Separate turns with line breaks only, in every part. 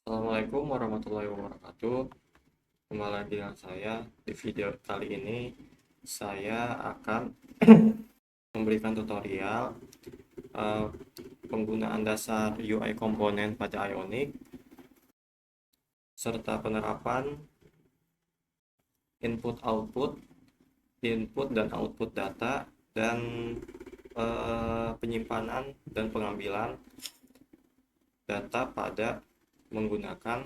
Assalamualaikum warahmatullahi wabarakatuh. Kembali lagi dengan saya. Di video kali ini saya akan memberikan tutorial eh, penggunaan dasar UI komponen pada Ionic serta penerapan input dan output data dan penyimpanan dan pengambilan data pada menggunakan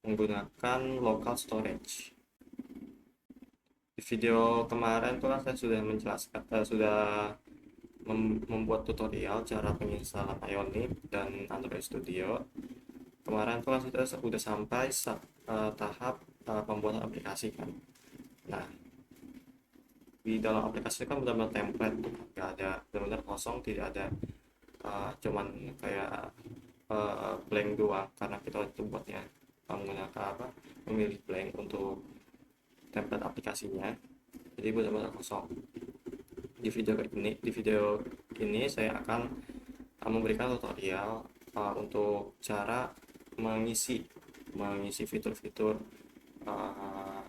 menggunakan local storage. Di video kemarin tuh kan saya sudah menjelaskan, membuat tutorial cara penginstalan Ionic dan Android Studio. Kemarin tuh kan kita sudah sampai tahap pembuatan aplikasi kan. Nah, di dalam aplikasi kan benar-benar template, nggak ada, benar-benar kosong, tidak ada cuman kayak blank doang, karena kita itu buatnya menggunakan memilih blank untuk template aplikasinya, jadi benar-benar kosong. Di video ini saya akan memberikan tutorial untuk cara mengisi mengisi fitur-fitur uh,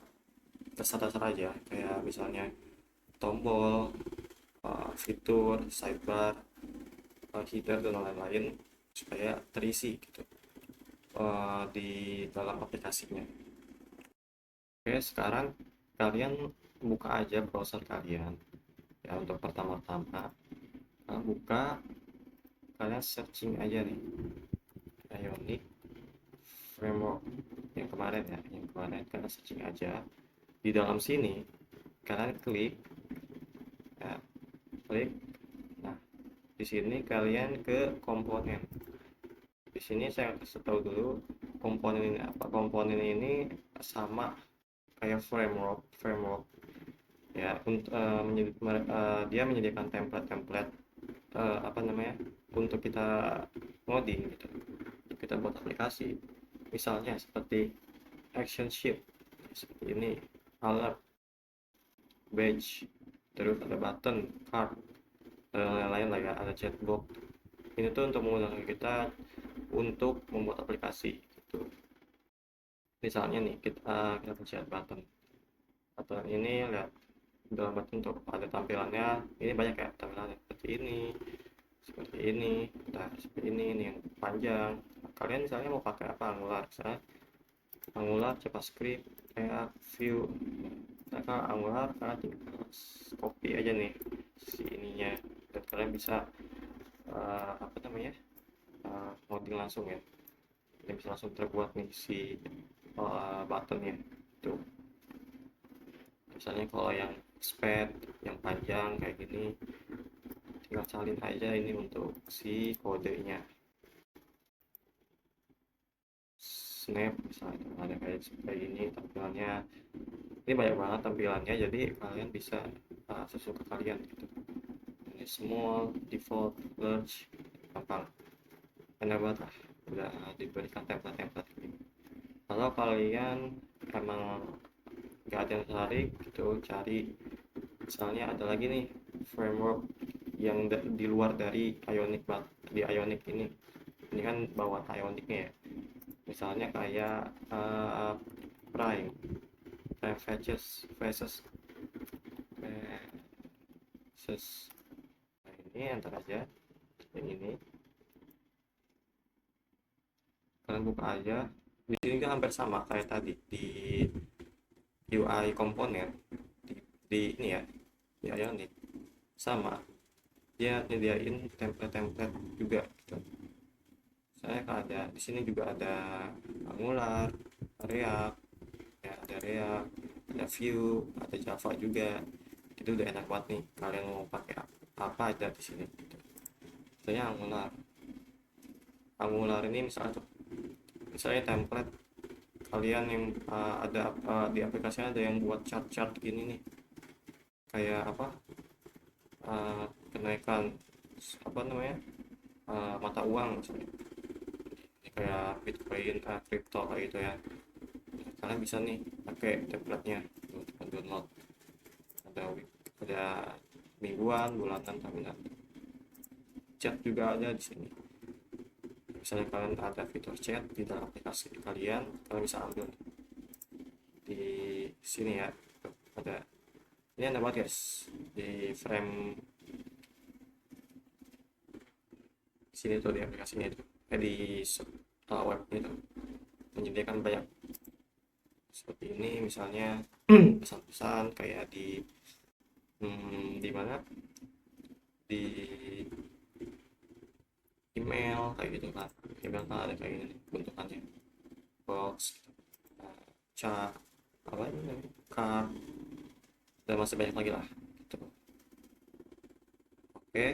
dasar-dasar aja, kayak misalnya tombol, fitur sidebar, header dan lain-lain, supaya terisi gitu di dalam aplikasinya. Oke, sekarang kalian buka aja browser kalian ya. Untuk pertama-tama buka, kalian searching aja nih Ionic framework yang kemarin kalian searching aja. Di dalam sini kalian klik ya, klik. Nah, di sini kalian ke komponen. Di sini saya kasih tahu dulu komponen ini apa. Komponen ini sama kayak framework ya, untuk dia menyediakan template-template apa namanya, untuk kita ngoding gitu, untuk kita buat aplikasi. Misalnya seperti action sheet, seperti ini, alert, badge, terus ada button, card, dan lain-lain lah ya, ada chatbot. Ini tuh untuk menggunakan kita untuk membuat aplikasi gitu. Misalnya nih kita pencet button ini, lihat dalam button untuk ada tampilannya. Ini banyak ya tampilannya, seperti ini, nah seperti ini yang panjang. Nah, kalian misalnya mau pakai apa, Angular, JavaScript, React, Vue. Mereka Angular, kalian tinggal copy aja nih si ininya, dan kalian bisa apa namanya, ngoding langsung ya. Kalian bisa langsung terbuat nih si buttonnya tuh. Misalnya kalau yang sped, yang panjang kayak gini, tinggal salin aja ini untuk si kodenya. Snap misalnya ada kayak gini tampilannya. Ini banyak banget tampilannya, jadi kalian bisa sesuka kalian gitu. Ini small, default, large, gampang, enak banget lah, udah diberikan template-template ini. Kalau kalian emang nggak ada yang tertarik gitu, cari misalnya ada lagi nih framework yang di luar dari Ionic. Di Ionic ini kan bawaan Ionicnya ya. Misalnya kayak Prime, Faces, nah ini enter aja yang ini, kalian buka aja. Di sini kan hampir sama kayak tadi di UI komponen, di ini ya, di Ionic sama, dia nyediain template-template juga gitu. Saya ada di sini juga ada Angular, React, ya ada React, ada Vue, ada Java juga. Itu udah enak banget nih, kalian mau pakai apa aja di sini gitu. Misalnya Angular ini misalnya template kalian yang ada di aplikasinya, ada yang buat chart-chart gini nih, kayak apa, kenaikan apa namanya, mata uang misalnya. Ini kayak Bitcoin, crypto kayak gitu ya. Kalian bisa nih pakai template-nya untuk download. Ada mingguan, bulanan, tahunan. Chat juga ada di sini. misalnya kalian ada fitur chat di dalam aplikasi kalian bisa ambil di sini ya. Ada ini ada banget guys di frame sini tuh, di aplikasinya itu di web itu menyediakan banyak seperti ini, misalnya pesan-pesan kayak di mana, di email kayak gitu kan. Email kan ada kayak gini bentukannya, box, chat, apa ini namanya, card, dan masih banyak lagi lah gitu. Oke,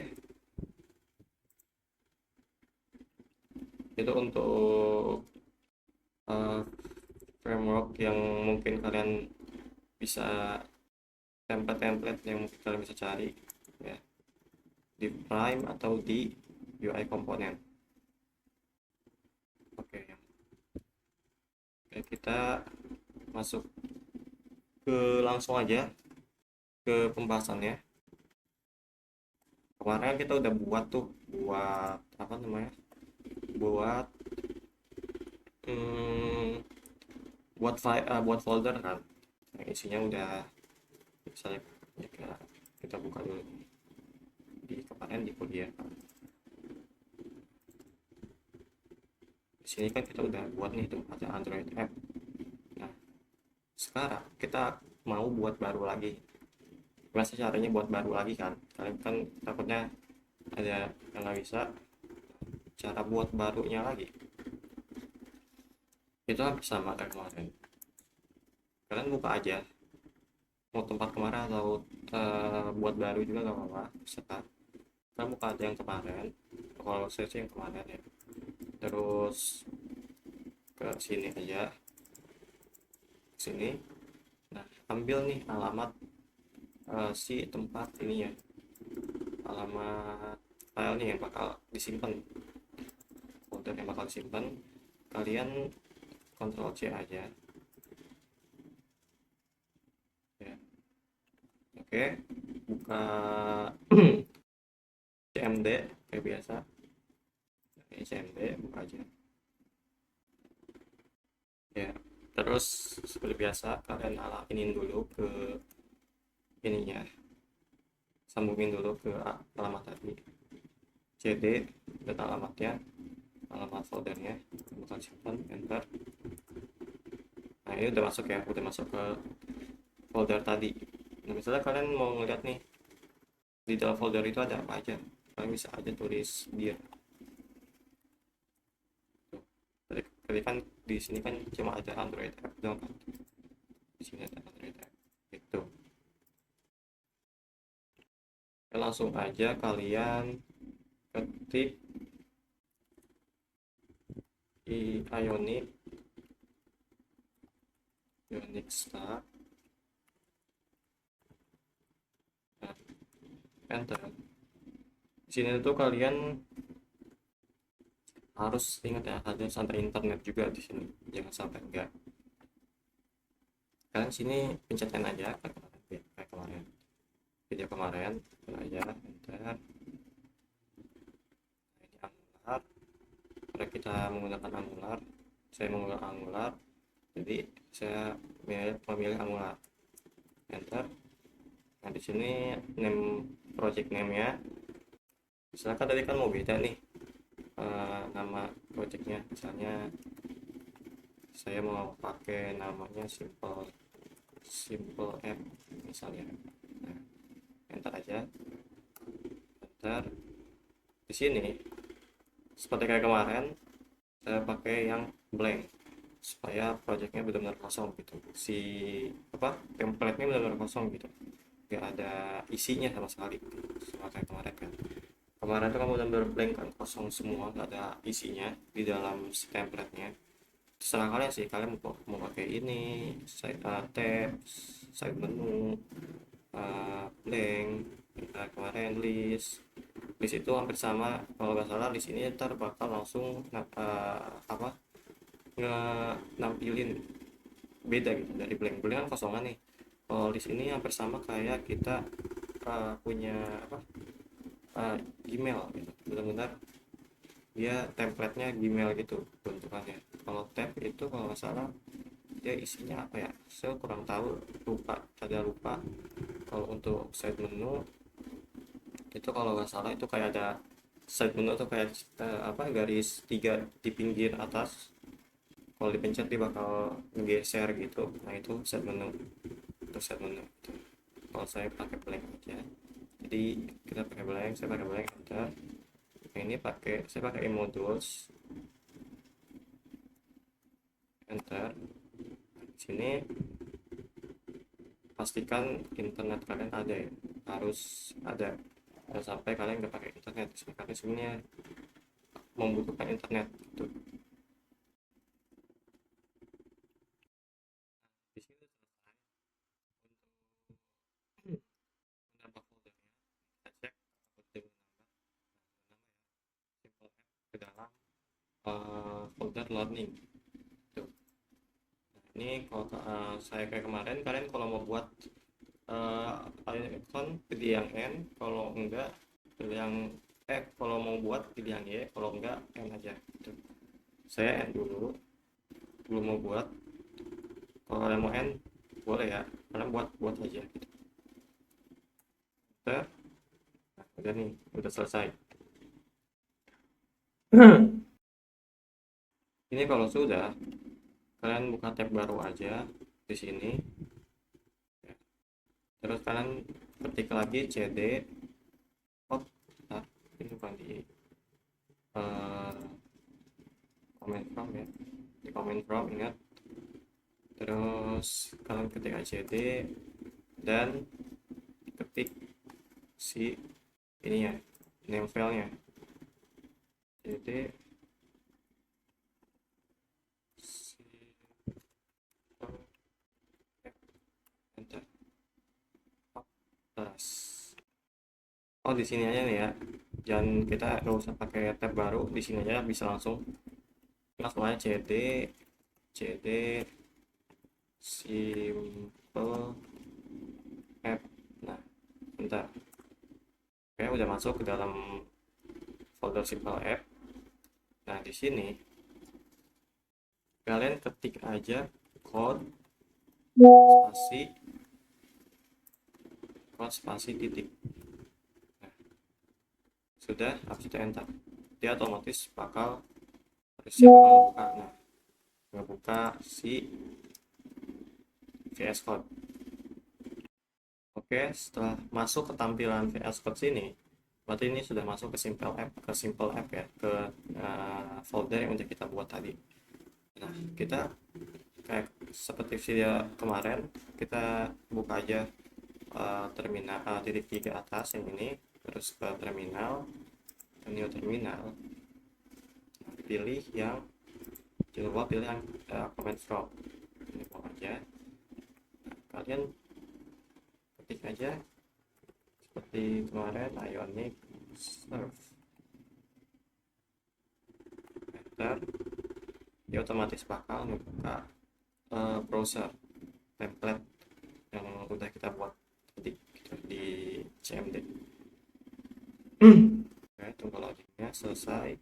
itu untuk uh, framework yang mungkin kalian bisa, template-template yang mungkin kalian bisa cari ya di Prime atau di UI komponen. Oke, kita masuk langsung aja ke pembahasannya. Kemarin kita udah buat apa namanya, buat buat folder kan, yang isinya udah, misalnya ya, kita buka dulu di kemarin di kuliah kan. Di sini kan kita udah buat nih tuh, ada Android app. Nah, sekarang kita mau buat baru lagi. Gimana caranya buat baru lagi kan? Kalian kan takutnya ada yang nggak bisa. Cara buat barunya lagi itu hampir sama kayak kemarin. Kalian buka aja, mau tempat kemarin atau buat baru juga nggak apa-apa, serta kalian buka aja yang kemarin. Kalau saya sih yang kemarin ya, terus ke sini aja, sini. Nah, ambil nih alamat si tempat ini ya, alamat file nih yang bakal disimpan, folder yang bakal disimpan. Kalian Ctrl C aja ya. Oke, buka CMD kayak biasa. CMD buka aja ya. Terus seperti biasa kalian ini dulu ke ininya, sambungin dulu ke alamat tadi, cd dan alamatnya, alamat foldernya bakal simpan, enter. Nah, ini udah masuk ya, udah masuk ke folder tadi. Nah, misalnya kalian mau ngeliat nih di dalam folder itu ada apa aja, kalian bisa aja tulis dir. Tadi kan di sini kan cuma ada Android app doang kan, di sini ada Android app gitu. Langsung aja kalian ketik Ionic Start, nah, enter. Di sini tuh kalian harus ingat ya, ada sampai internet juga di sini, jangan sampai enggak. Kalian sini pencetin aja kayak kemarin, video kemarin aja, enter. Nah, ini Angular, karena kita menggunakan Angular, saya menggunakan Angular, jadi saya memilih Angular, enter. Nah, di sini name, project name nya, misalkan tadi kan mau beda nih nama projectnya, misalnya saya mau pakai namanya simple app misalnya. Nah, enter aja, enter. Di sini seperti kayak kemarin saya pakai yang blank supaya projectnya benar-benar kosong gitu, si template-nya benar-benar kosong gitu, nggak ada isinya sama sekali gitu. Sama kayak kemarin kan, kemarin tuh kamu benar-benar blank kan, kosong semua, nggak ada isinya di dalam si template-nya. Terserah kalian sih, kalian mau pakai ini tab, side menu, blank, kemarin list itu hampir sama. Kalau nggak salah di sini ntar bakal langsung nampilin beda gitu dari blank kan kosongan nih. Kalau di sini hampir sama kayak kita punya Gmail gitu, benar-benar dia template-nya Gmail gitu bentukannya. Kalau tab itu kalau nggak salah dia isinya apa ya, saya kurang tahu, lupa. Kalau untuk side menu itu kalau nggak salah itu kayak ada side menu tuh kayak apa, garis tiga di pinggir atas, kalau dipencet dia bakal geser gitu. Nah itu side menu, untuk side menu itu. Kalau saya pakai blank aja, jadi kita pakai blank, saya pakai blank enter. Yang ini saya pakai modules, enter. Sini pastikan internet kalian ada ya, harus ada. Jangan sampai kalian nggak pakai internet, karena sebenarnya membutuhkan internet gitu. Di sini untuk menambah foldernya, kita cek folder simple app ke dalam folder learning tuh. Nah, ini kalau saya kayak kemarin, kalian kalau mau buat icon pilih yang N, kalau enggak pilih yang kalau mau buat pilih yang Y, kalau enggak N aja gitu. Saya N dulu, belum mau buat. Kalau kalian mau N boleh ya, kalian buat aja gitu. Nah, udah nih, udah selesai. Ini kalau sudah, kalian buka tab baru aja di sini. Terus kalian ketik lagi cd. Oh, bentar. Ini bukan di uh, comment from ya. Di comment from, ingat. Terus kalian ketik cd dan ketik si ini ya, name filenya. Cd si, enter. Terus oh, di sini aja nih ya, jangan, kita nggak usah pakai tab baru, di sini aja bisa langsung aja cd simple app. Nah bentar, oke udah masuk ke dalam folder simple app. Nah di sini kalian ketik aja code spasi titik. Nah, sudah, habis itu enter, dia otomatis bakal siap buka. Nah ngebuka si VS Code. Oke, setelah masuk ke tampilan VS Code sini, berarti ini sudah masuk ke simple app ya, ke folder yang udah kita buat tadi. Nah kita kayak seperti video kemarin, kita buka aja terminal titik tiga atas yang ini, terus ke terminal, ke new terminal. Nah, pilih yang pilih yang comment from ini aja. Nah, kalian ketik aja seperti kemarin Ionic Serve, enter. Dia otomatis bakal membuka browser template yang udah kita buat tadi gitu, di CMD. Oke, tunggu loadingnya selesai.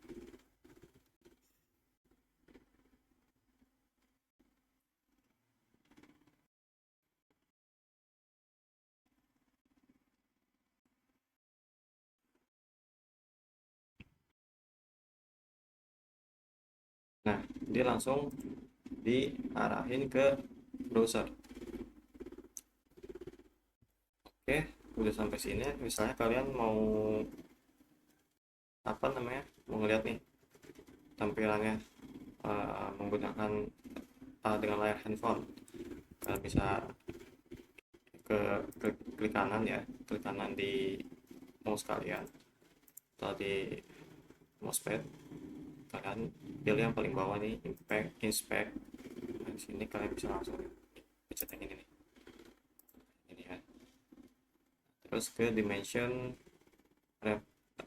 Nah dia langsung diarahin ke browser. Oke, udah sampai sini. Misalnya kalian mau apa namanya, mau ngeliat nih tampilannya menggunakan dengan layar handphone, kalian bisa ke, klik kanan ya, klik kanan di mouse kalian atau di mousepad, kalian pilih yang paling bawah nih, inspect. Nah, di sini kalian bisa langsung pencet yang ini nih, ini ya. Terus ke dimension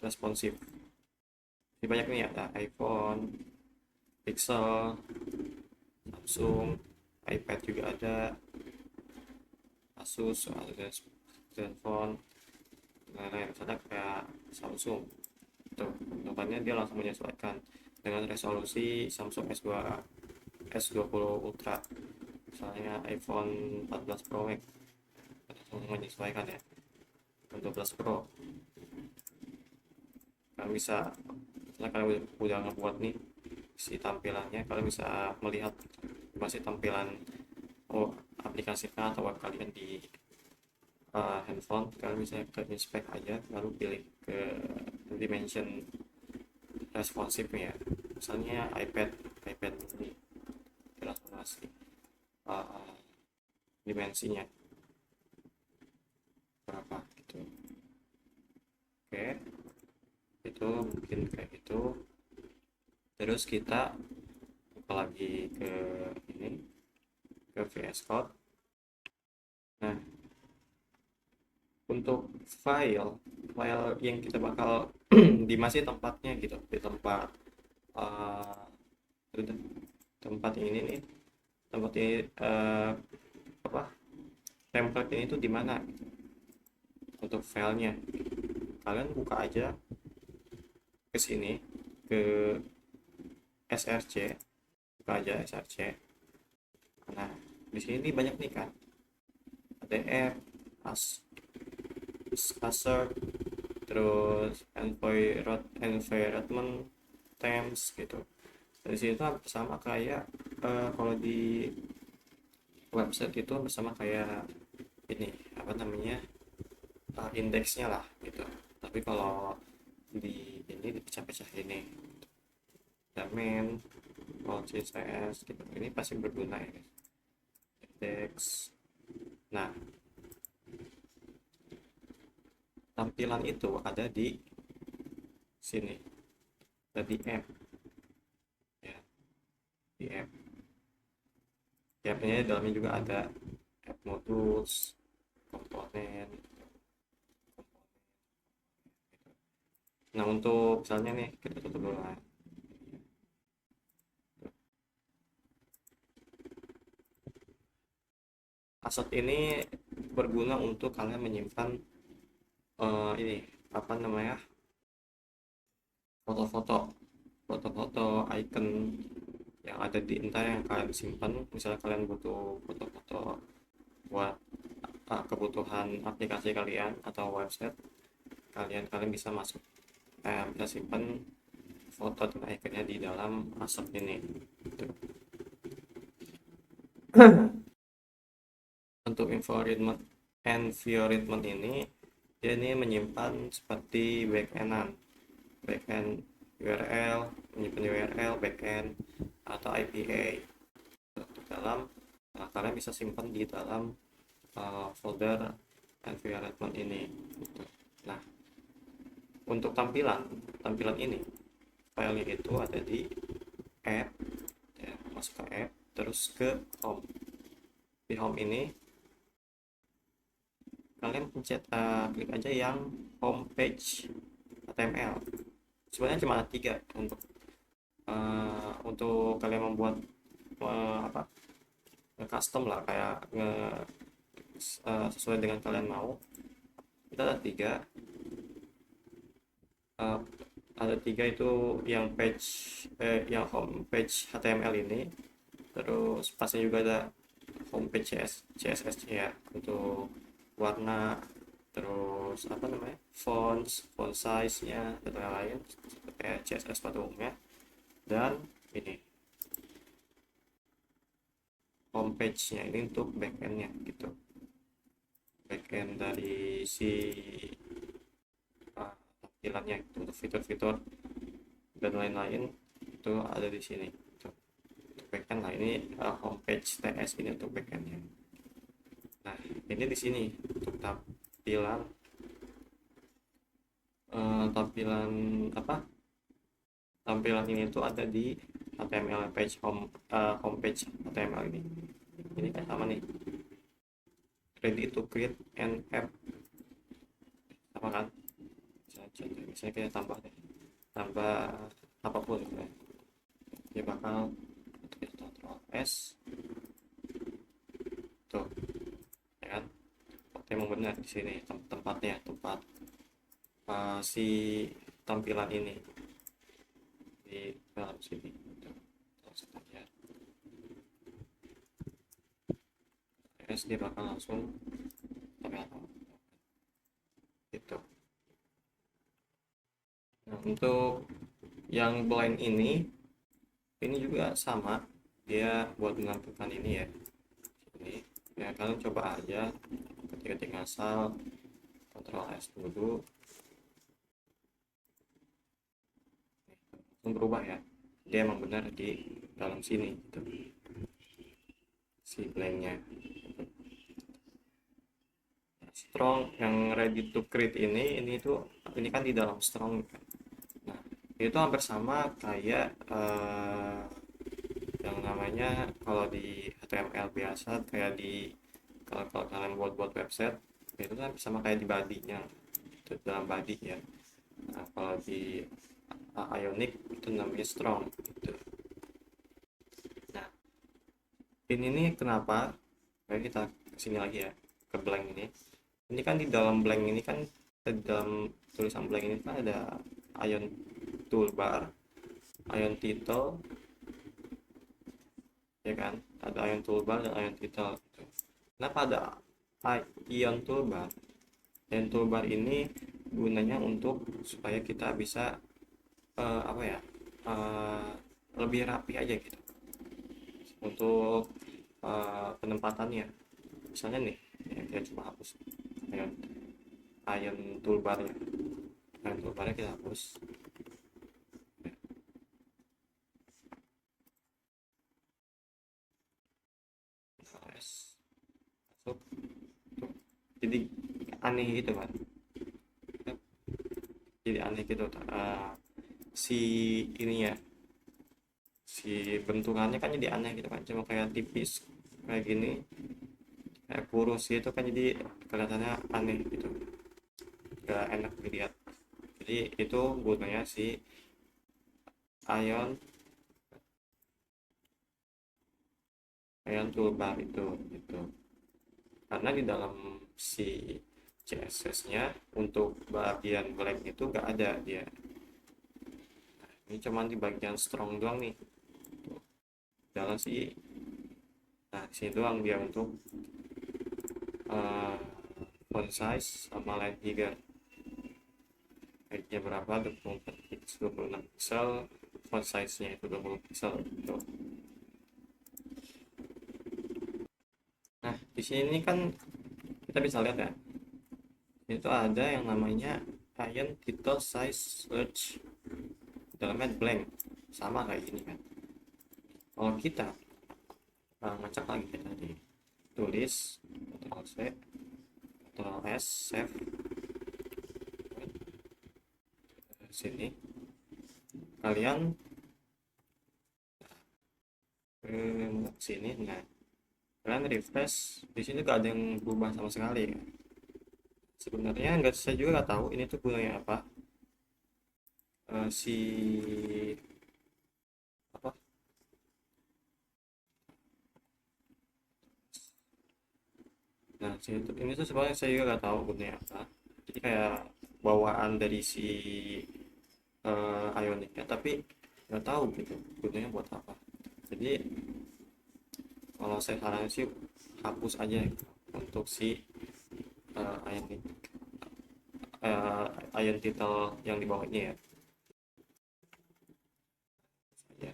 responsive, ini banyak nih, ada iPhone, Pixel, Samsung, iPad juga ada, Asus, ada Zenfone, lain-lain. Misalnya kayak Samsung, tuh bentukannya dia langsung menyesuaikan dengan resolusi Samsung S20 Ultra, misalnya iPhone 14 Pro Max langsung menyesuaikan ya. Untuk 12 Pro kalian bisa, setelah kalian udah ngebuat nih si tampilannya, kalian bisa melihat masih tampilan aplikasinya atau web kalian di handphone. Kalian bisa ke inspect aja lalu pilih ke dimension responsive ya, misalnya iPad ini langsung ngasih uh, dimensinya berapa gitu. Oke, itu mungkin kayak gitu. Terus kita buka lagi ke ini, ke VS Code. Nah, untuk file yang kita bakal di masih tempatnya gitu, di tempat uh, tempat ini nih, tempat ini apa, template ini tuh di mana gitu. Untuk filenya kalian buka aja ke sini, ke src, buka aja src. Nah, di sini banyak nih kan, ada app, assert, terus environment themes gitu. Dari sini tuh sama kayak kalau di website itu bersama kayak ini apa namanya, indeksnya lah gitu. Tapi kalau di ini dipecah-pecah ini, domain, kalau CSS gitu, ini pasti berguna ya guys. Indeks. Nah, tampilan itu ada di sini, ada di app ya, di app. Di app-nya dalamnya juga ada app modules, komponen. Nah, untuk misalnya nih kita tutup dulu lah. Aset ini berguna untuk kalian menyimpan ini apa namanya, foto-foto, icon yang ada di entah yang kalian simpan. Misalnya kalian butuh foto-foto buat kebutuhan aplikasi kalian atau website kalian bisa masuk, bisa simpan foto dan iconnya di dalam aset ini gitu. Untuk environment ini, dia ini menyimpan seperti backend URL, menyimpan URL backend atau IPA dalam, kalian bisa simpan di dalam folder environment ini gitu. Nah, untuk tampilan ini, filenya itu ada di app ya, masuk ke app, terus ke home. Di home ini kalian pencet klik aja yang home page HTML. Sebenarnya cuma ada 3 untuk kalian membuat apa, custom lah, kayak sesuai dengan kalian mau. Kita ada 3, uh, itu yang yang home page HTML ini, terus pasnya juga ada home page CSS ya, untuk warna, terus apa namanya, font size nya dan lain-lain kayak CSS pada umumnya. Dan ini homepage nya ini untuk backendnya gitu, backend dari si tampilannya gitu, untuk fitur-fitur dan lain-lain itu ada di sini gitu. Untuk backend lah ini, homepage TS ini untuk backendnya. Nah, ini di sini untuk tampilan apa, tampilan ini tuh ada di HTML page homepage HTML ini kan sama nih, ready to create an app, sama kan. Misalnya kita tambah apapun gitu ya, dia bakal Ctrl S tuh ya kan. Emang benar di sini tempat si tampilan ini di dalam sini gitu. Terus kita lihat dia bakal langsung terlihat gitu. Nah, untuk yang blind ini juga sama, dia buat menentukan ini ya. Ini ya kalian coba aja ketik asal Ctrl S dulu, langsung berubah ya. Dia emang benar di dalam sini gitu, si blanknya. Strong yang ready to create ini kan di dalam strong kan. Nah, itu hampir sama kayak yang namanya kalau di HTML biasa, kayak di kalau kalian buat website itu kan sama kayak di body-nya, itu dalam body ya. Nah, kalau di Ionic itu namanya strong gitu. Nah, ini nih kenapa kayak kita kesini lagi ya, ke blank ini kan di dalam blank ini kan, di dalam tulisan blank ini kan ada ion toolbar, ion title ya kan, ada ion toolbar dan ion title gitu. Kenapa ada ion toolbar? Ion toolbar ini gunanya untuk supaya kita bisa apa ya, uh, lebih rapi aja gitu untuk penempatannya. Misalnya nih ya, kita coba hapus ion ion toolbar ya, ion toolbarnya kita hapus. Masuk. Jadi aneh gitu kan, jadi aneh gitu si ini ya, si bentukannya kan jadi aneh gitu kan, cuma kayak tipis kayak gini, kayak kurus gitu kan, jadi kelihatannya aneh gitu, gak enak dilihat. Jadi itu gunanya si ion ion toolbar itu gitu, karena di dalam si CSS nya untuk bagian blank itu gak ada dia. Nah, ini cuman di bagian strong doang nih dalam si, nah sini doang dia untuk uh, font size sama line figure, height-nya berapa, 26 pixel, font size-nya itu 20 pixel gitu. Nah di sini kan kita bisa lihat ya, itu ada yang namanya ion title size search, dalamnya blank, sama kayak gini kan. Kalau kita ngacak lagi kayak tadi, tulis Ctrl C Ctrl S save sini, kalian sini, nah kalian refresh di sini gak ada yang berubah sama sekali ya. Sebenarnya nggak, saya juga nggak tahu ini tuh gunanya apa. Si apa, nah ini tuh sebenarnya saya juga nggak tahu gunanya apa, jadi kayak bawaan dari si Ionicnya, tapi nggak tahu gitu gunanya buat apa. Jadi kalau saya saran sih hapus aja gitu, untuk si Ionic Ion title yang di bawahnya ya. Ya.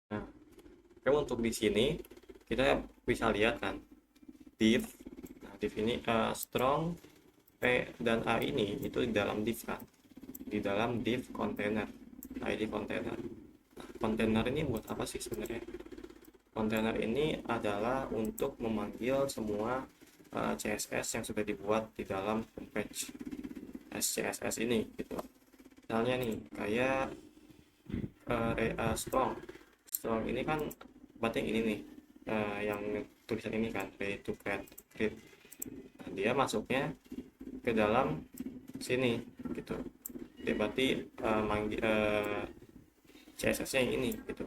Nah, kalau untuk di sini kita bisa lihat kan div. Nah, div ini strong P dan A ini itu di dalam div kan, di dalam div container, ID container. Nah, container ini buat apa sih sebenarnya? Container ini adalah untuk memanggil semua CSS yang sudah dibuat di dalam homepage SCSS ini gitu. Misalnya nih kayak strong ini kan berarti ini nih, yang tulisan ini kan ready to create. Nah, dia masuknya ke dalam sini gitu, dia berarti CSS nya yang ini gitu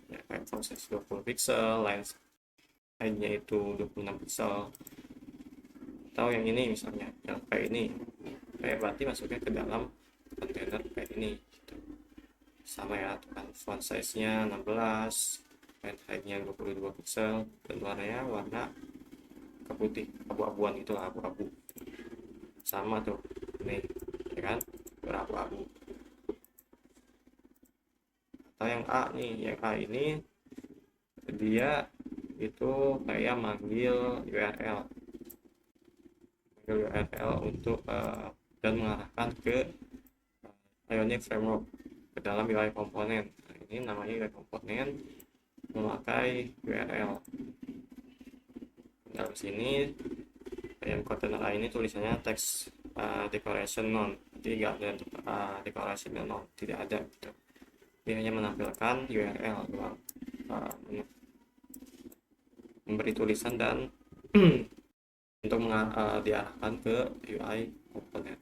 ya, kayak proses 20 pixel, height-nya itu 26 pixel, atau yang ini misalnya yang kayak ini berarti masuknya ke dalam kontainer kayak ini gitu. Sama ya, kan font size nya 16, and height nya 22 pixel, dan warnanya warna keputih abu-abuan itulah, abu-abu. Sama tuh nih ya kan, berabu-abu. Atau yang A nih, yang A ini dia itu kayak manggil URL untuk dan mengarahkan ke Ionic Framework ke dalam UI komponen. Nah, ini namanya UI komponen memakai URL. Dalam sini yang container A ini tulisannya text decoration none, jadi nggak ada decoration none, tidak ada gitu. Dia hanya menampilkan URL doang, memberi tulisan dan untuk diarahkan ke UI komponen.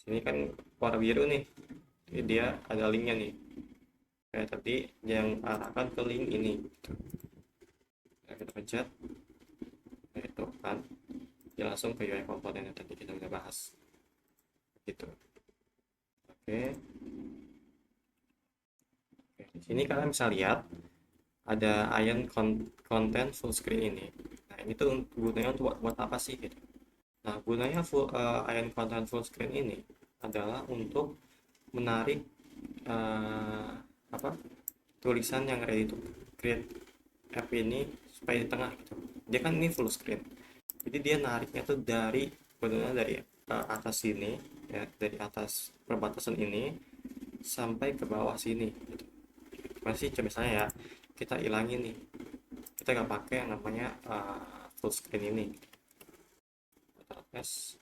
Sini kan warna biru nih, jadi dia ada linknya nih, kayak tadi yang arahkan ke link ini gitu. Nah, kita pencet itu kan dia langsung ke UI komponen yang tadi kita udah bahas gitu. Oke. Di sini kalian bisa lihat ada Ion content full screen ini. Nah, ini tuh gunanya untuk buat apa sih gitu. Nah, gunanya Ion content full screen ini adalah untuk menarik apa tulisan yang ready to create app ini supaya di tengah gitu. Dia kan ini full screen, jadi dia nariknya tuh dari benar dari atas sini ya, dari atas perbatasan ini sampai ke bawah sini gitu. Masih misalnya ya, kita ilangin nih, kita nggak pakai yang namanya full screen ini, S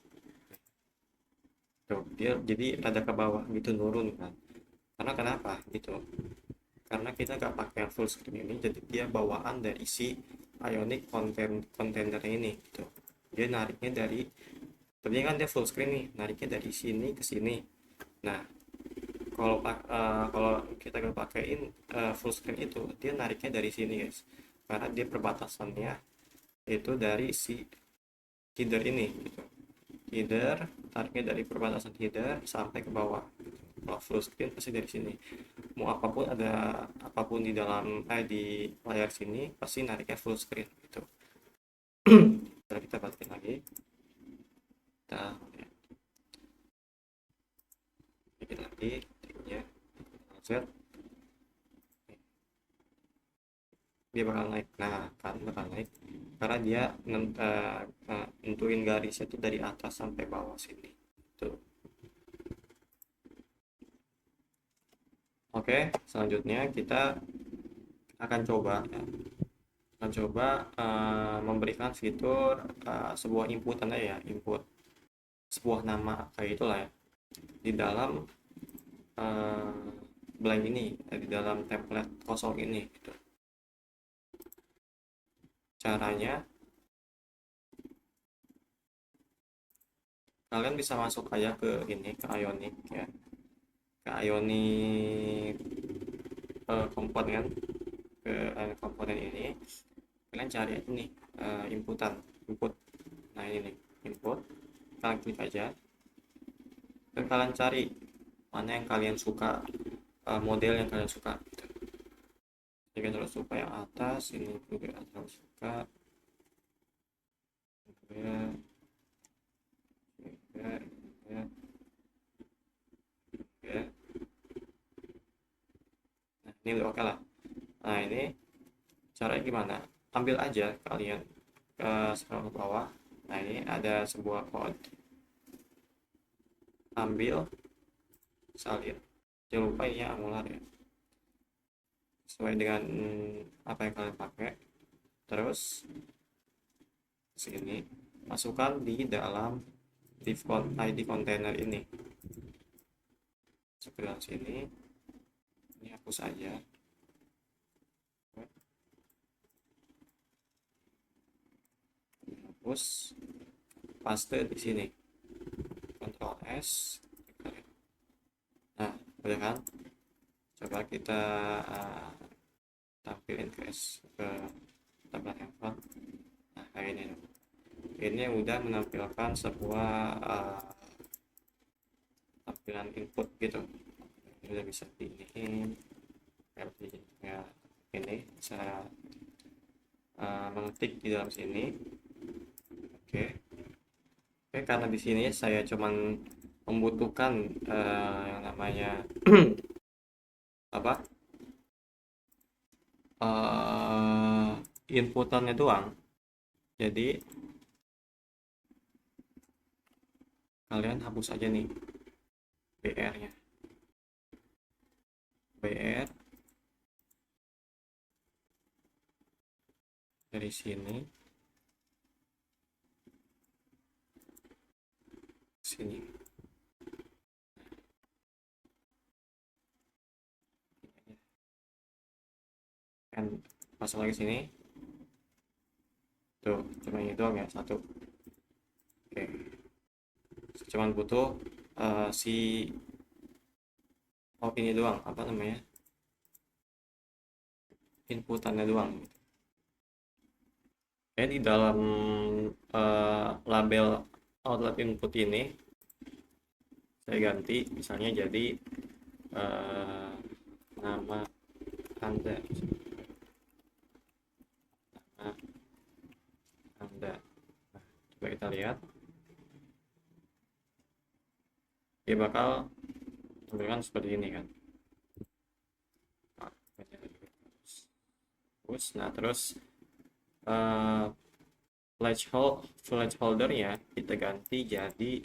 tuh dia jadi ada ke bawah gitu, nurun kan. Karena kenapa gitu, karena kita nggak pakai full screen ini, jadi dia bawaan dari si Ionic container ini gitu. Dia nariknya dari, tadinya kan dia full screen nih, nariknya dari sini ke sini. Nah, kalau kita nggak pakein full screen itu, dia nariknya dari sini guys, karena dia perbatasannya itu dari si header ini gitu. Header tariknya dari perbatasan header sampai ke bawah gitu. Kalau full screen pasti dari sini, mau apapun ada, apapun di dalam di layar sini pasti nariknya full screen gitu. Jadi kita balikin lagi, kita bikin lagi tiknya, set, dia bakal naik. Nah kan bakal naik karena dia nentuin garisnya itu dari atas sampai bawah sini tuh. Oke, selanjutnya kita akan coba ya, akan coba memberikan fitur sebuah inputan ya, input sebuah nama kayak itulah ya, di dalam uh, blank ini, di dalam template kosong ini gitu. Caranya kalian bisa masuk aja ke ini, ke Ionic ya, ke Ionic komponen, ke komponen ini kalian cari aja nih inputan, input. Nah ini nih input, kalian klik aja dan kalian cari mana yang kalian suka, model yang kalian suka gitu. Jika terlalu suka yang atas, ini juga terlalu suka ya, ya, ya, ya. Nah ini udah oke lah. Nah ini caranya gimana, ambil aja kalian ke scroll ke bawah. Nah ini ada sebuah code, ambil, salin, jangan lupa ini Angular ya, sesuai dengan apa yang kalian pakai. Terus sini masukkan di dalam default ID container ini, sebelah sini, ini hapus aja, hapus, paste di sini, Ctrl S. Nah udah kan, coba kita tampilin ke tampilan handphone. Nah kayak ini. ini udah menampilkan sebuah tampilan input gitu. Ini udah bisa diiniin seperti ya, ini saya mengetik di dalam sini. Oke. Oke, karena di sini saya cuman membutuhkan yang namanya apa inputannya doang. Jadi kalian hapus aja nih BR-nya. BR dari sini sini. Kan masuk lagi sini. Tuh, cuma ini doang ya, satu. Oke. Cuman butuh si ini doang, apa namanya? Inputannya doang. Oke, di dalam label outlet input ini saya ganti misalnya jadi nama Anda. Nama Anda. Nah, coba kita lihat. Dia bakal tampilkan seperti ini kan. Nah, terus placeholdernya kita ganti jadi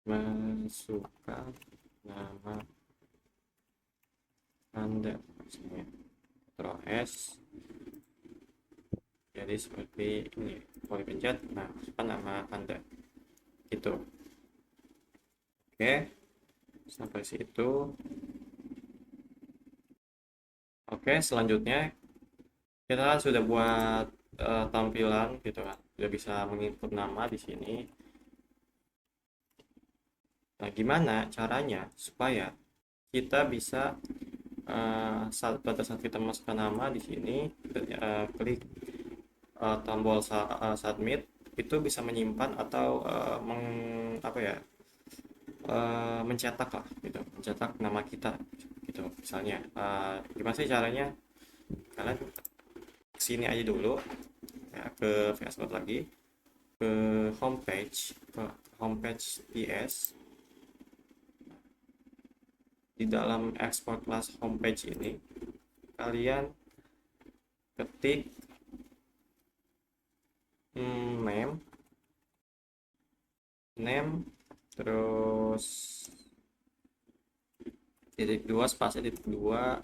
masukkan nama Anda misalnya Ctrl S, jadi seperti ini. Boleh pencet, nah masukkan nama Anda itu. Oke, sampai situ. Oke, selanjutnya kita sudah buat tampilan gitu kan, sudah bisa menginput nama di sini. Nah, gimana caranya supaya kita bisa pada saat kita masukkan nama di sini, klik tombol submit, itu bisa menyimpan atau apa ya, mencetak lah gitu, mencetak nama kita gitu. Misalnya gimana sih caranya? Kalian sini aja dulu ya, ke VS Code lagi, ke homepage PS. Di dalam export class homepage ini kalian ketik name terus titik dua spasi titik dua,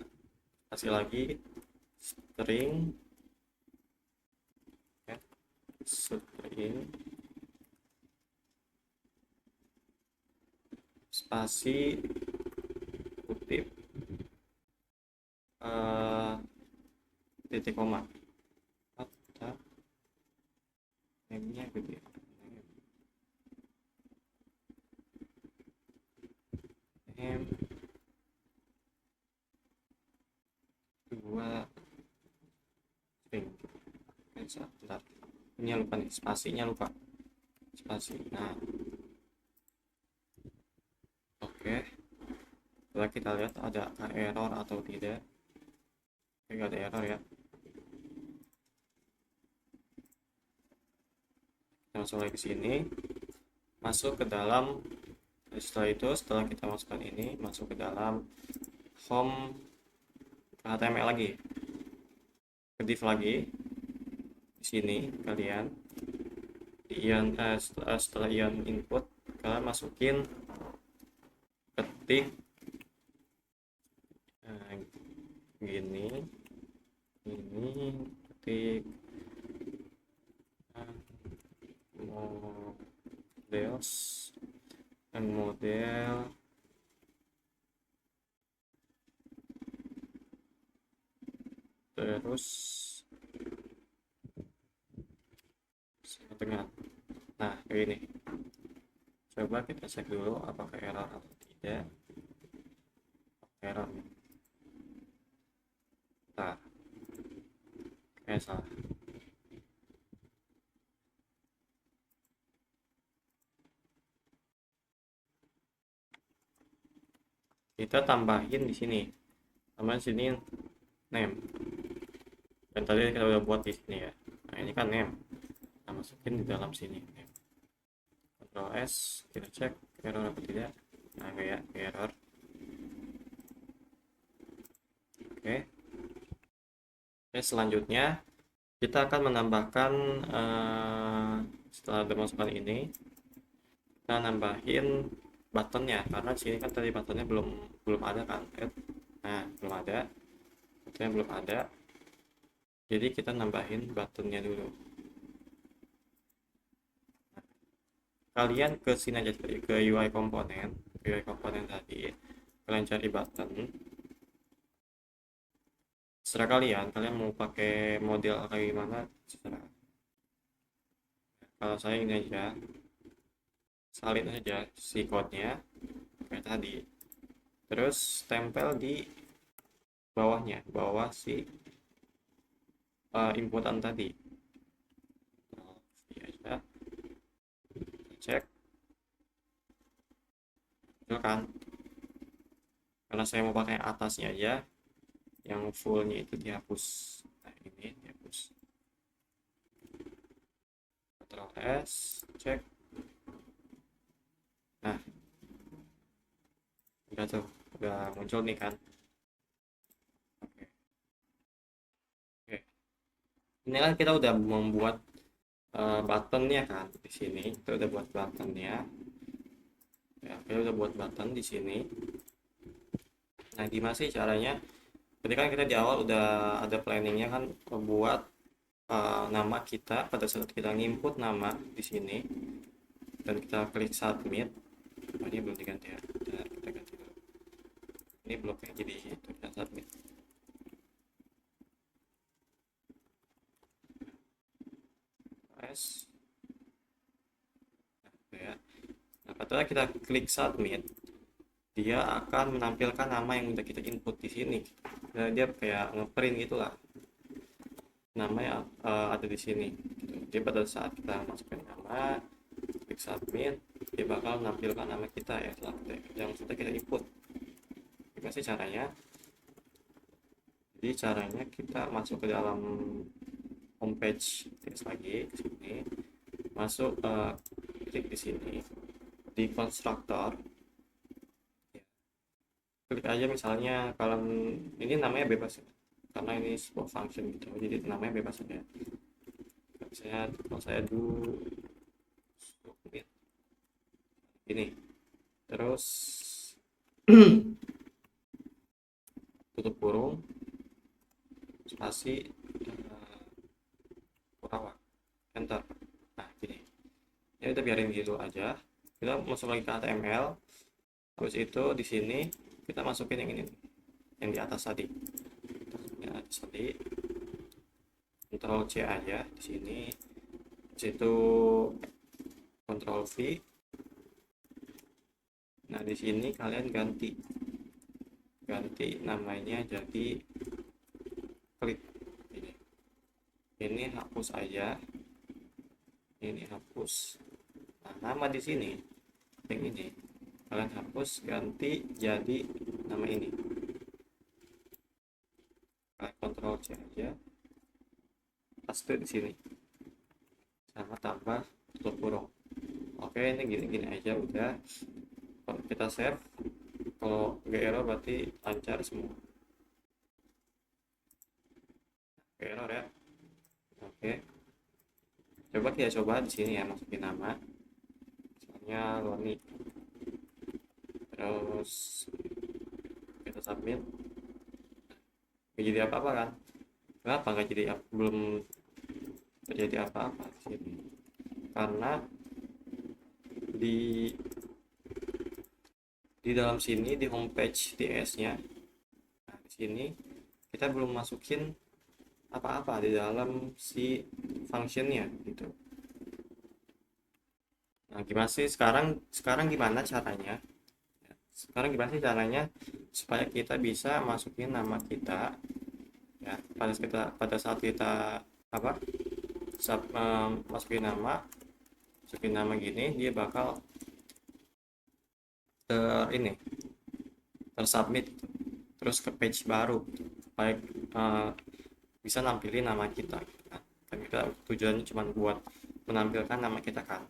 kasih lagi string ya, string spasi kutip titik koma atau name-nya gitu ya, name dua string. Bentar, ini lupa nih, spasinya lupa, spasi. Nah, oke, setelah kita lihat ada error atau tidak. Nggak ada error ya. Kita masuk lagi ke sini, masuk ke dalam. Setelah itu, setelah kita masukkan ini, masuk ke dalam home HTML lagi, ke div lagi. Di sini kalian setelah ion input, kalian masukin, ketik gini, ini ketik model terus tengah. Nah, ini coba kita cek dulu apakah error atau tidak. Error. kita tambahin di sini, tambahin sini name, dan tadi kita udah buat di sini ya. Nah ini kan name, kita masukin di dalam sini name. Ctrl S, kita cek error apa tidak. Nah kayak error. Oke. Oke, selanjutnya kita akan menambahkan setelah dimasukkan ini, kita nambahin buttonnya, karena sini kan tadi buttonnya belum ada kan. Nah belum ada, buttonnya belum ada, jadi kita nambahin buttonnya dulu. Kalian ke sini aja tadi, ke UI komponen tadi, kalian cari button. Serah kalian mau pakai model kayak gimana, serah. Kalau saya ini aja, salin aja si code-nya kayak tadi, terus tempel di bawahnya, bawah si inputan tadi. Ini aja, cek, itu kan, karena saya mau pakai atasnya aja, yang fullnya itu dihapus. Nah ini dihapus. Ctrl S, cek. Nah udah tuh, udah muncul nih kan. Oke. Oke. Ini kan kita udah membuat buttonnya kan di sini. Kita udah buat buttonnya. Ya, kita udah buat button di sini. Nah, gimana sih caranya? Tadi kan kita di awal udah ada planningnya kan, membuat nama kita pada saat kita nginput nama di sini dan kita klik submit. Oh, ini belum diganti ya. Kita ganti dulu. Ini belum kayak jadi itu, kita submit. S. Nah, ya. Nah, setelah kita klik submit, dia akan menampilkan nama yang udah kita input di sini. Nah, dia kayak ngeprint gitulah, namanya ada di sini. Jadi pada saat kita masukin nama, klik submit, dia bakal menampilkan nama kita ya, yang sudah kita input. Gimana sih caranya? Jadi caranya kita masuk ke dalam homepage lagi di sini, masuk klik di sini di konstruktor. Klik aja misalnya, kalau ini namanya bebas ya, karena ini sebuah function gitu, jadi namanya bebas aja. Misalnya kalau saya do ini, terus tutup kurung, spasi, kurawak, enter. Nah gini, ya kita biarin gitu aja. Kita masuk lagi ke HTML, terus itu di sini kita masukin yang ini, yang di atas tadi. Ctrl C aja di sini, situ Ctrl V. Nah di sini kalian ganti namanya jadi klik ini hapus aja, ini hapus. Nah nama di sini yang ini kalian hapus, ganti jadi nama ini. Ctrl C aja, paste di sini, sama tambah tutup kurung. Oke, ini gini aja udah. Kalau kita save, kalau nggak error berarti lancar semua. Nggak error ya. Oke, coba kita coba di sini ya, masukin nama, misalnya Loni, terus kita submit. Nggak jadi apa-apa kan? Kenapa nggak jadi belum terjadi apa-apa di sini? Karena di dalam sini di homepage DS-nya, nah di sini kita belum masukin apa-apa di dalam si functionnya gitu. Nah gimana sih sekarang gimana caranya? Sekarang gimana sih caranya supaya kita bisa masukin nama kita ya pada saat kita masukin nama gini, dia bakal ini tersubmit gitu. Terus ke page baru gitu. Baik bisa nampilin nama kita gitu kan. Kan kita tujuannya cuma buat menampilkan nama kita kan.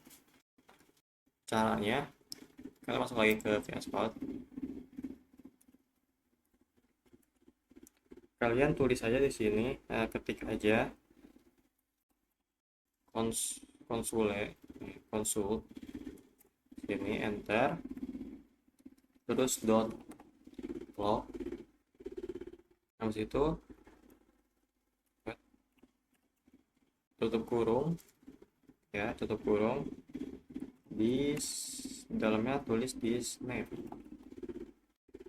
Caranya kalian masuk lagi ke VS Code, kalian tulis aja di sini, ketik aja konsule konsul ini, enter, terus dot log, habis itu tutup kurung ya, tutup kurung, di dalamnya tulis this name,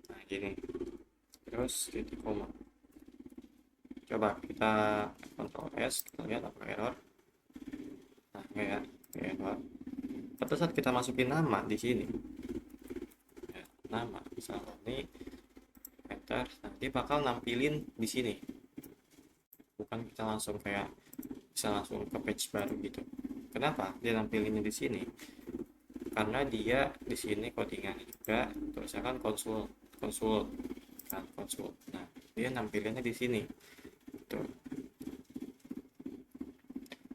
nah gini, terus titik koma. Coba kita Ctrl S, kita lihat apa error. Nah ya, error pada saat kita masukin nama di sini ya, nama misalnya ini, enter, nanti bakal nampilin di sini, bukan kita langsung kayak bisa langsung ke page baru gitu. Kenapa dia nampilinnya di sini? Karena dia di sini codingannya juga tulisannya kan konsul, konsul kan, konsul. Nah dia nampilinnya di sini tuh.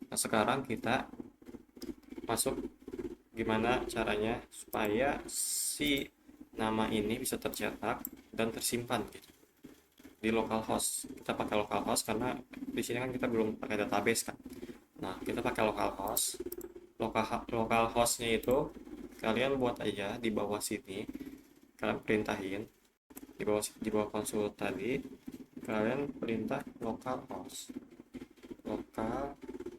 Nah sekarang kita masuk gimana caranya supaya si nama ini bisa tercetak dan tersimpan gitu di localhost. Kita pakai localhost karena di sini kan kita belum pakai database kan. Nah kita pakai localhost. Localhostnya itu kalian buat aja di bawah sini, kalian perintahin di bawah konsul tadi, kalian perintah localhost,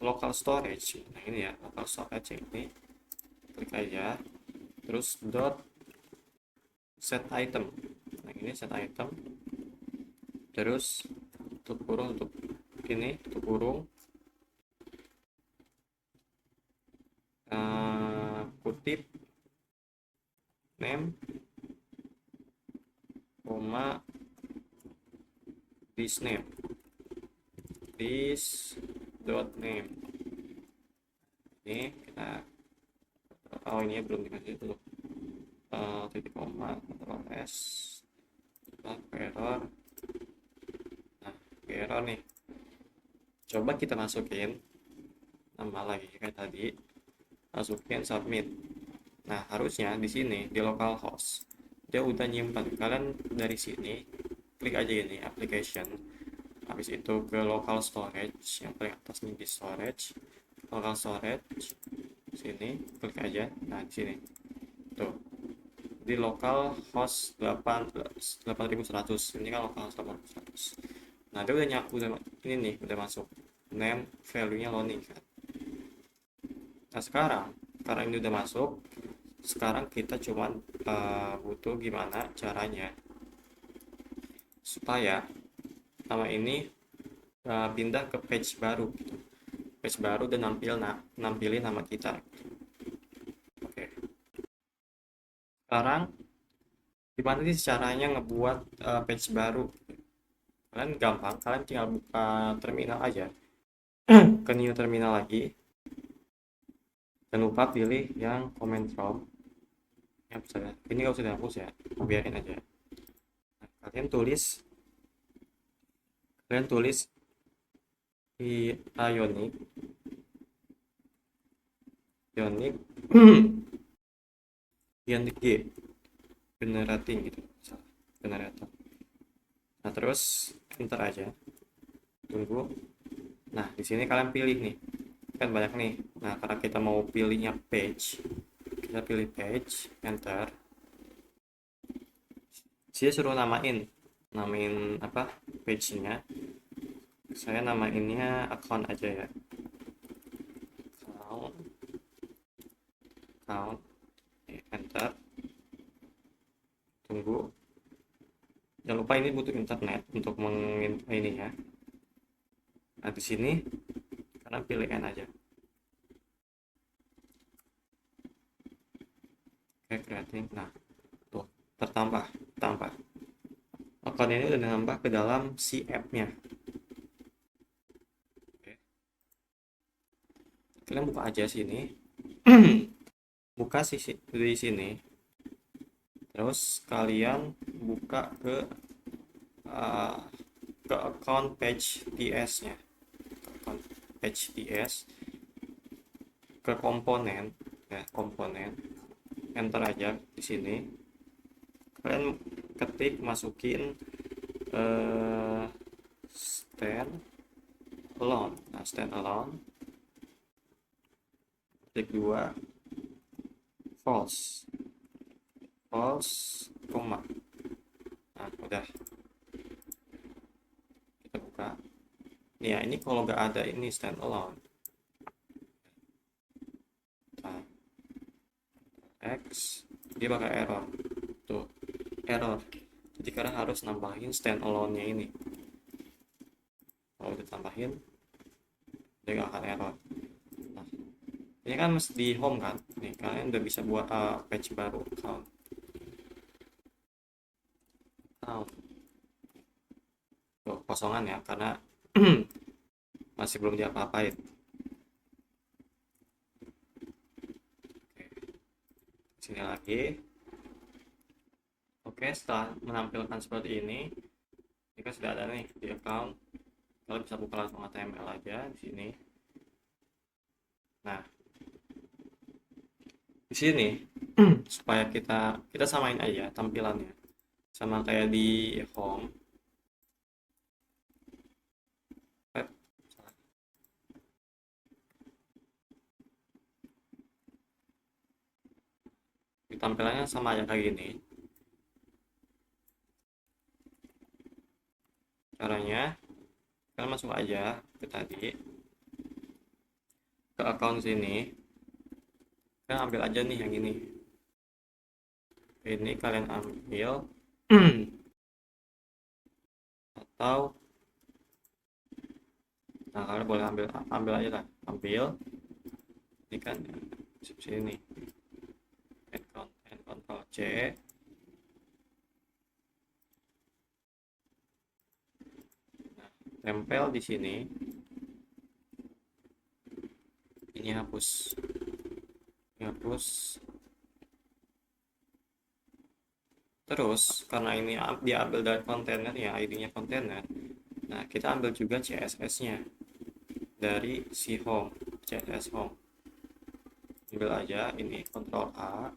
local storage. Nah ini ya, local storage ini, klik aja, terus dot set item. Nah ini set item, terus tutup kurung, untuk ini tutup kurung, kutip name, koma, this name, this dot name. Ini kita, oh ini belum dikasih dulu, titik koma, Ctrl S, error. Nah error nih, coba kita masukin nama lagi kayak tadi, masukin submit. Nah harusnya di sini di localhost dia udah nyimpan. Kalian dari sini klik aja ini application, habis itu ke local storage yang paling atas nih, di storage, local storage sini klik aja. Nah di sini tuh di local host 8100, ini kan local host 8100. Nah dia udah nyapu, ini nih udah masuk, name value nya loading kan. Nah sekarang karena ini udah masuk, sekarang kita cuman butuh gimana caranya supaya nama ini pindah ke page baru gitu. Page baru dan nampilin nama kita. Oke. Sekarang gimana sih caranya ngebuat page baru? Kalian gampang, kalian tinggal buka terminal aja. Ke new terminal lagi. Jangan lupa pilih yang command prompt. Ya, ini gak usah dihapus ya, biarin aja. Nah, kalian tulis di Ionic Ionic G generating gitu, generator. Nah terus enter aja, tunggu. Nah di sini kalian pilih nih, kan banyak nih. Nah karena kita mau pilihnya page, kita pilih page, enter. Saya suruh namain apa page-nya. Saya namainnya account aja ya, account, enter, tunggu. Jangan lupa ini butuh internet untuk ini ya. Nah di sini karena pilih N aja. Oke, creating. Nah tuh tambah account ini udah nambah ke dalam si app-nya. Oke. Kalian buka aja sini. Buka di sini, Terus kalian buka uh, ke account page ts-nya, account page ts, ke komponen, ya komponen, enter aja di sini. Kalian ketik, masukin stand alone. Nah, stand alone, klik 2, false, false, koma. Nah, udah kita buka. Ya, ini kalau nggak ada ini stand alone. Nah, X, dia bakal error. Tuh, error. Jadi kalian harus nambahin stand alone-nya ini. Kalau udah tambahin, dia nggak akan error. Nah, ini kan mesti di home kan. Nih, kalian udah bisa buat page baru, account. Tuh, kosongan ya, karena masih belum diapa-apain. Oke, sini lagi. Oke, setelah menampilkan seperti ini kan sudah ada nih di account. Kalian bisa buka langsung HTML aja di sini. Nah, di sini supaya kita samain aja tampilannya sama kayak di home. Di tampilannya sama aja kayak gini. Caranya kalian masuk aja ke tadi, ke account sini. Kalian ambil aja nih yang ini kalian ambil atau nah kalian boleh ambil aja lah, ambil ini kan sini, add content, Ctrl C, nah, tempel di sini, ini hapus, terus karena ini diambil dari kontainer ya, ID-nya kontainer. Nah, kita ambil juga CSS-nya dari si home, CSS home. Ambil aja ini, Ctrl A,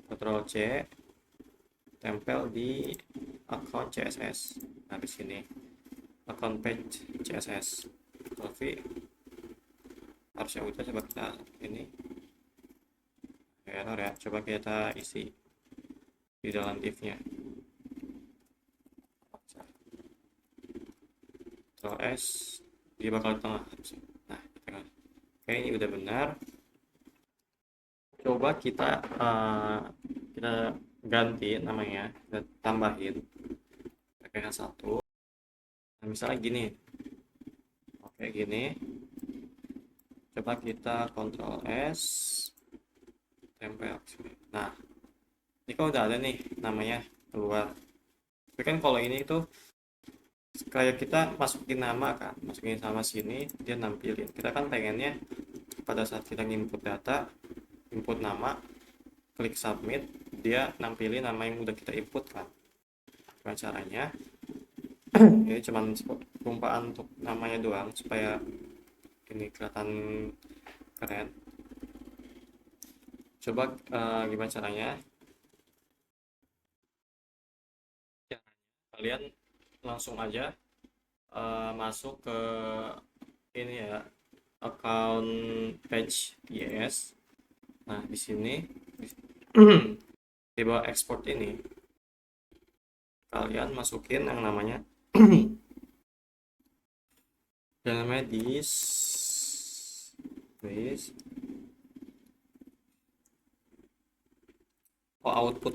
Ctrl C, tempel di account CSS. Nah, di sini account page CSS. Tapi harusnya udah, coba kita ini error ya, coba kita isi di dalam div-nya. Ctrl S, dia bakal di tengah. Nah, oke, ini udah benar. Coba kita ganti namanya, kita tambahin pakai satu. Nah, misalnya gini, oke gini. Coba kita Ctrl S, tempel. Nah, ini kan udah ada nih namanya keluar. Tapi kan kalau ini tuh kayak kita masukin nama kan, masukin sama sini dia nampilin. Kita kan pengennya pada saat kita input data, input nama, klik submit, dia nampilin nama yang udah kita input kan. Gimana caranya? Ini cuman perumpamaan untuk namanya doang supaya ini kelihatan keren. Coba gimana caranya? Kalian langsung aja masuk ke ini ya, account page yes. Nah, di sini di bawah export ini kalian masukin yang namanya this oh output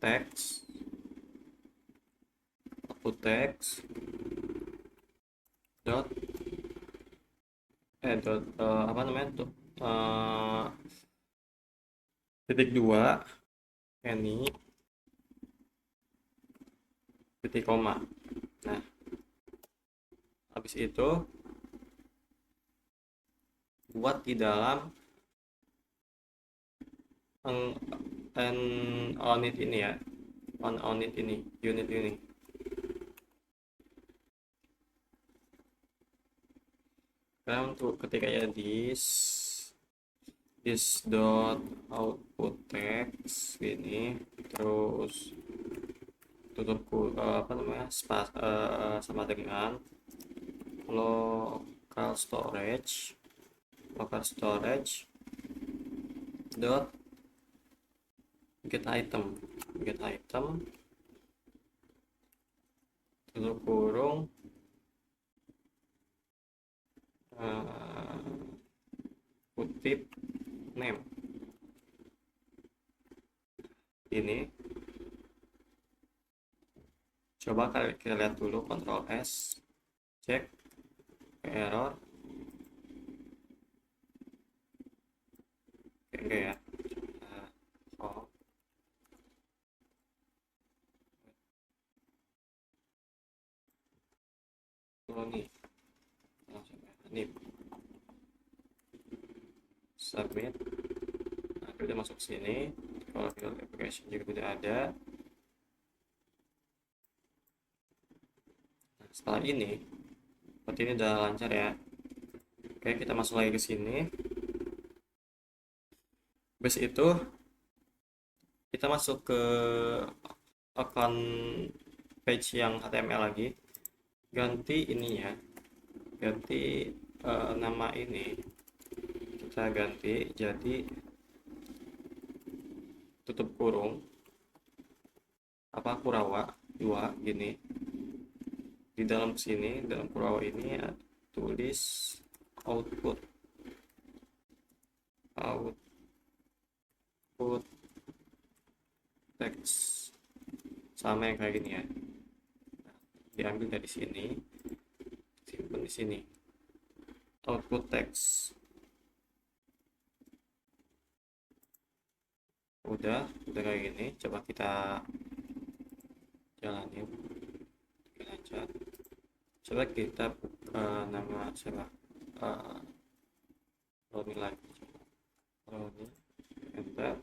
text, dot apa namanya tuh, titik dua ini titik koma. Nah, habis itu buat di dalam and on it ini ya, on it ini, unit ini. Karena untuk ketika ya this dot output text ini, terus tutup apa namanya, sama dengan local storage dot get item tutup kurung kutip name. Ini coba kita lihat dulu, Ctrl S, cek error. Enggak ya. Oh, nih langsung ini submit. Nah, kita masuk sini. Kalau field application juga tidak ada. Nah, setelah ini seperti ini udah lancar ya. Oke, kita masuk lagi ke sini. Habis itu kita masuk ke account page yang HTML lagi, ganti ininya, ganti nama ini, kita ganti jadi tutup kurung apa Kurawa 2 gini. Di dalam sini, dalam Kurawa ini ya, tulis output text sama yang kayak gini ya. Nah, diambil dari sini, simpan di sini, output text. Udah kayak gini. Coba kita jalanin lancar. Coba kita buka nama siapa, login lagi, login, enter.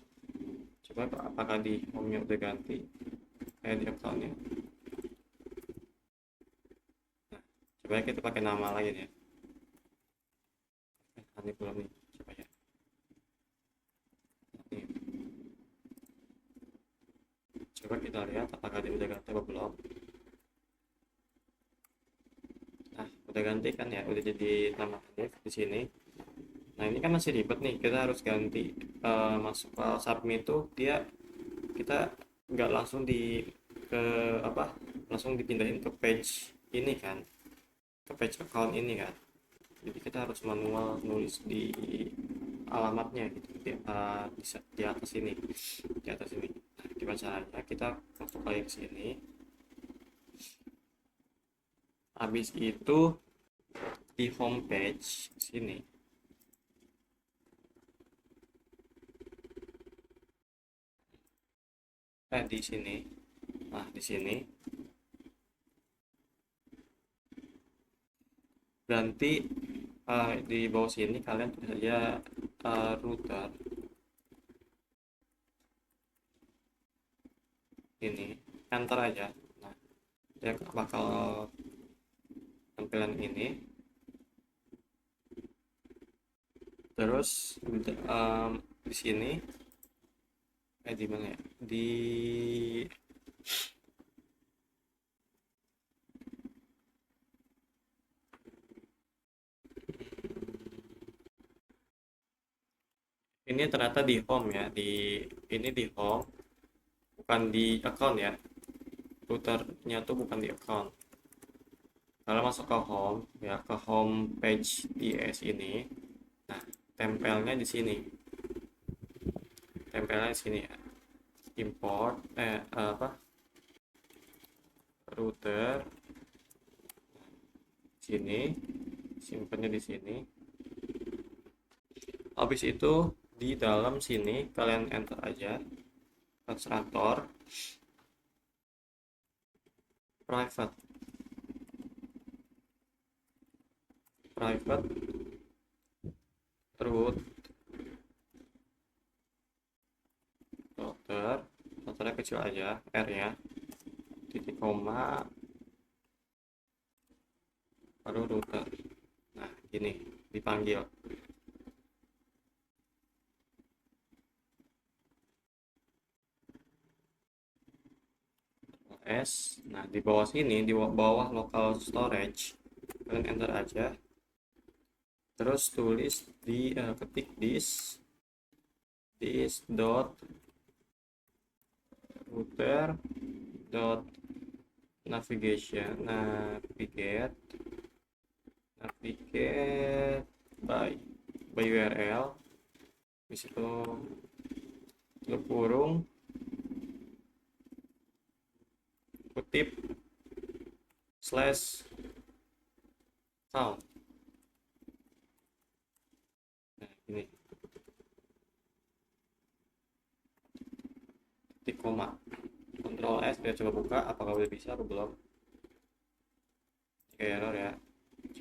Coba apakah di home-nya udah ganti kayak di account-nya. Nah, coba kita pakai nama lagi ya. Ini belum nih, coba ya. Nih. Coba kita lihat apakah dia udah ganti atau belum. Nah, udah ganti kan ya, udah jadi nama di sini. Nah, ini kan masih ribet nih, kita harus ganti masuk ke submit tuh dia, kita nggak langsung ke apa, langsung dipindahin ke page ini kan, ke page account ini kan. Jadi kita harus manual nulis di alamatnya gitu di atas ini, di atas ini. Nah, gimana caranya? Kita masuk lagi ke sini. Habis itu di home page sini, di sini. Nah, di sini ganti di bawah sini kalian tulis saja router ini, enter aja. Nah, dia bakal tampilan ini. Terus di sini di mana ya, di ini ternyata di home ya, ini di home, bukan di account ya. Routernya tuh bukan di account. Kalau masuk ke home ya, ke home page DS ini. Nah, tempelnya di sini, ya. Import apa, router sini, simpannya di sini. Habis itu di dalam sini kalian enter aja constructor private root routernya kecil aja, R nya, titik koma, baru router. Nah, gini dipanggil. S. Nah, di bawah sini, di bawah local storage, kalian enter aja. Terus tulis di ketik this dot router dot navigate by URL, di situ kurung kutip slash sound. Nah, ini titik koma, Ctrl S, kita coba buka apakah udah bisa atau belum. Jika error ya,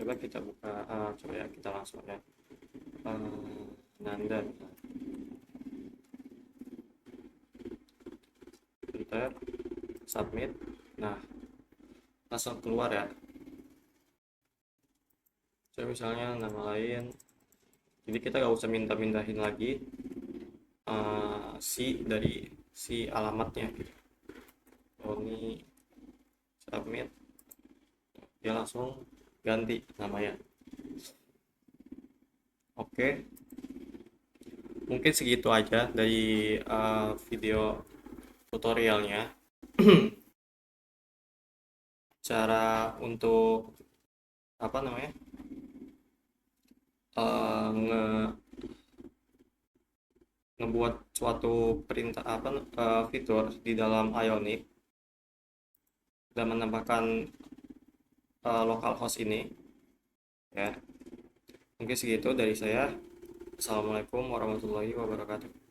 coba kita buka, coba ya kita langsung ya, Nanda, enter, submit. Nah, langsung keluar ya. Saya misalnya nama lain, jadi kita nggak usah minta-mintahin lagi si alamatnya gitu. Oh, ini submit, dia langsung ganti namanya. Oke, mungkin segitu aja dari video tutorialnya. Cara untuk apa namanya, ngebuat suatu perintah fitur di dalam Ionic dan menambahkan localhost ini ya. Mungkin segitu dari saya. Assalamualaikum warahmatullahi wabarakatuh.